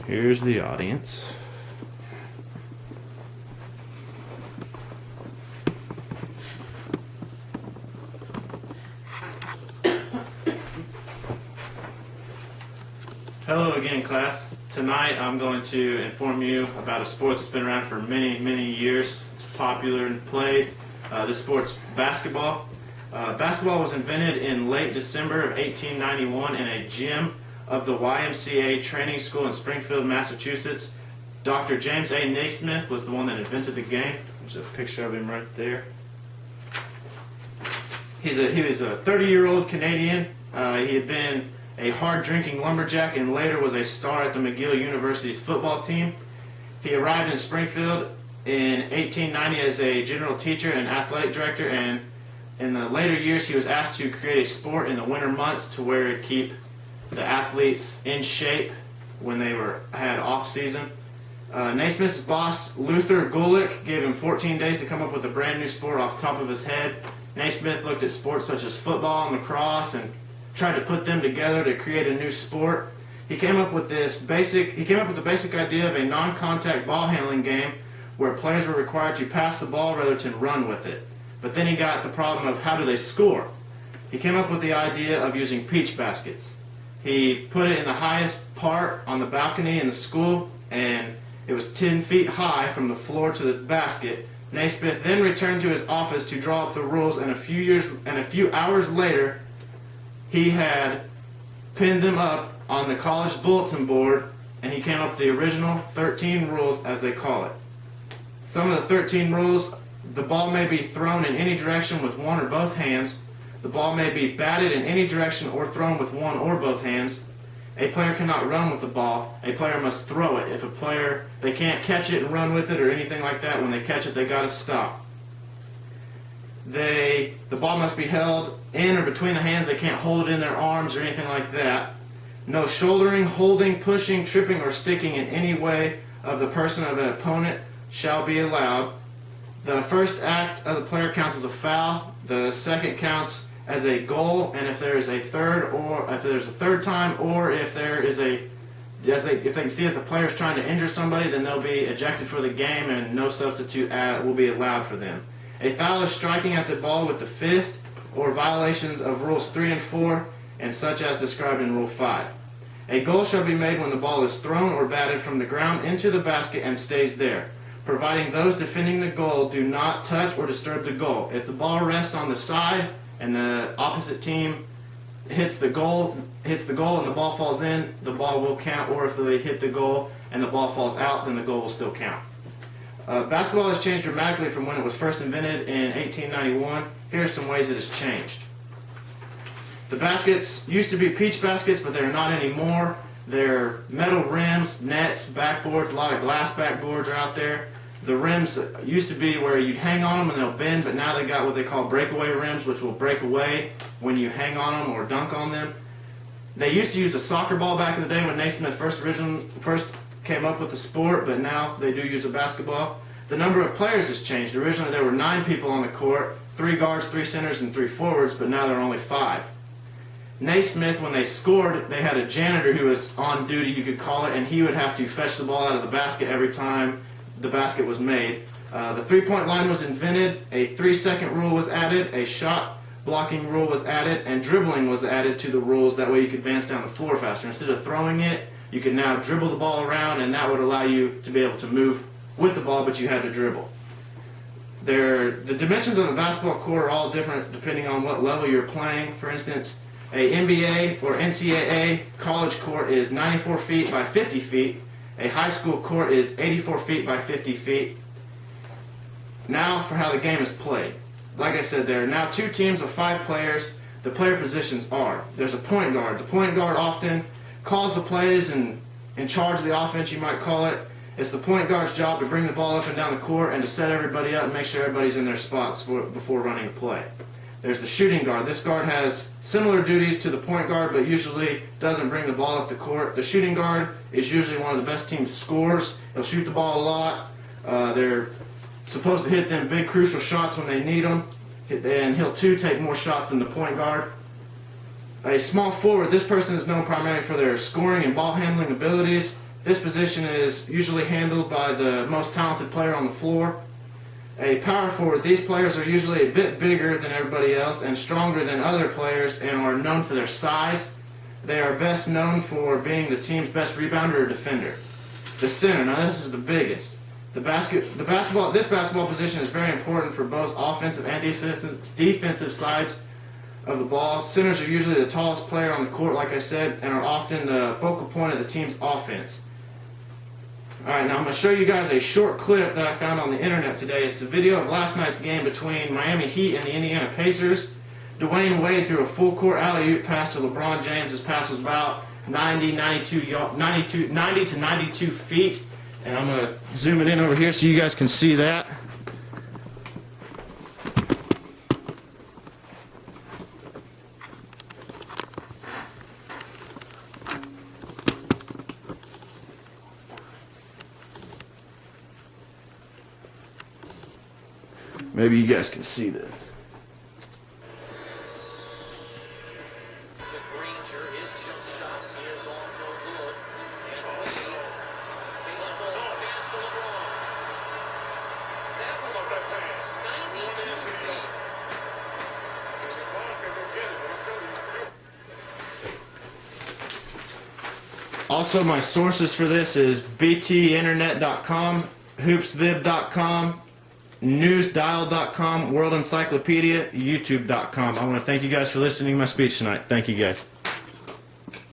Here's the audience. Hello again, class. Tonight I'm going to inform you about a sport that's been around for many, many years. It's popular and played. This sport's basketball. Basketball was invented in late December of 1891 in a gym of the YMCA training school in Springfield, Massachusetts. Dr. James A. Naismith was the one that invented the game. There's a picture of him right there. He was a 30-year-old Canadian. He had been a hard-drinking lumberjack and later was a star at the McGill University's football team. He arrived in Springfield in 1890 as a general teacher and athletic director, and in the later years he was asked to create a sport in the winter months to where it'd keep the athletes in shape when they had off-season. Naismith's boss, Luther Gulick, gave him 14 days to come up with a brand new sport off the top of his head. Naismith looked at sports such as football and lacrosse and tried to put them together to create a new sport. He came up with the basic idea of a non-contact ball handling game where players were required to pass the ball rather than run with it. But then he got the problem of how do they score. He came up with the idea of using peach baskets. He put it in the highest part on the balcony in the school, and it was 10 feet high from the floor to the basket. Naismith then returned to his office to draw up the rules, and a few hours later he had pinned them up on the college bulletin board, and he came up with the original 13 rules, as they call it. Some of the 13 rules: the ball may be thrown in any direction with one or both hands. The ball may be batted in any direction or thrown with one or both hands. A player cannot run with the ball. A player must throw it. If they can't catch it and run with it or anything like that. When they catch it, they got to stop. The ball must be held in or between the hands. They can't hold it in their arms or anything like that. No shouldering, holding, pushing, tripping, or sticking in any way of the person of an opponent shall be allowed. The first act of the player counts as a foul. The second counts as a goal, and if there's a third time, or if they can see that the player's trying to injure somebody, then they'll be ejected for the game, and no substitute will be allowed for them. A foul is striking at the ball with the fist, or violations of Rules 3 and 4, and such as described in Rule 5. A goal shall be made when the ball is thrown or batted from the ground into the basket and stays there, providing those defending the goal do not touch or disturb the goal. If the ball rests on the side and the opposite team hits the goal and the ball falls in, the ball will count, or if they hit the goal and the ball falls out, then the goal will still count. Basketball has changed dramatically from when it was first invented in 1891. Here's some ways it has changed. The baskets used to be peach baskets, but they're not anymore. They're metal rims, nets, backboards. A lot of glass backboards are out there. The rims used to be where you'd hang on them and they'll bend, but now they got what they call breakaway rims, which will break away when you hang on them or dunk on them. They used to use a soccer ball back in the day when Naismith first came up with the sport, but now they do use a basketball. The number of players has changed. Originally there were 9 people on the court, 3 guards, 3 centers, and 3 forwards, but now there are only 5. Naismith, when they scored, they had a janitor who was on duty, you could call it, and he would have to fetch the ball out of the basket every time the basket was made. The three-point line was invented, a 3-second rule was added, a shot blocking rule was added, and dribbling was added to the rules. That way you could advance down the floor faster. Instead of throwing it, you could now dribble the ball around, and that would allow you to be able to move with the ball, but you had to dribble. The dimensions of a basketball court are all different depending on what level you're playing. For instance, a NBA or NCAA college court is 94 feet by 50 feet. A high school court is 84 feet by 50 feet. Now for how the game is played. Like I said, there are now 2 teams of 5 players. The player positions are: there's a point guard. The point guard often calls the plays and in charge of the offense, you might call it. It's the point guard's job to bring the ball up and down the court and to set everybody up and make sure everybody's in their spots before running a play. There's the shooting guard. This guard has similar duties to the point guard, but usually doesn't bring the ball up the court. The shooting guard is usually one of the best team's scorers. He'll shoot the ball a lot. They're supposed to hit them big crucial shots when they need them. And he'll too take more shots than the point guard. A small forward, this person is known primarily for their scoring and ball handling abilities. This position is usually handled by the most talented player on the floor. A power forward, these players are usually a bit bigger than everybody else and stronger than other players and are known for their size. They are best known for being the team's best rebounder or defender. The center, now this is the biggest. This basketball position is very important for both offensive and defensive sides of the ball. Centers are usually the tallest player on the court, like I said, and are often the focal point of the team's offense. Alright, now I'm going to show you guys a short clip that I found on the internet today. It's a video of last night's game between Miami Heat and the Indiana Pacers. Dwayne Wade threw a full court alley-oop pass to LeBron James. His pass was about 90 to 92 feet. And I'm going to zoom it in over here so you guys can see that. Maybe you guys can see this. Also, my sources for this is btinternet.com, hoopsvib.com, newsdial.com, World Encyclopedia, youtube.com. I want to thank you guys for listening to my speech tonight. Thank you guys.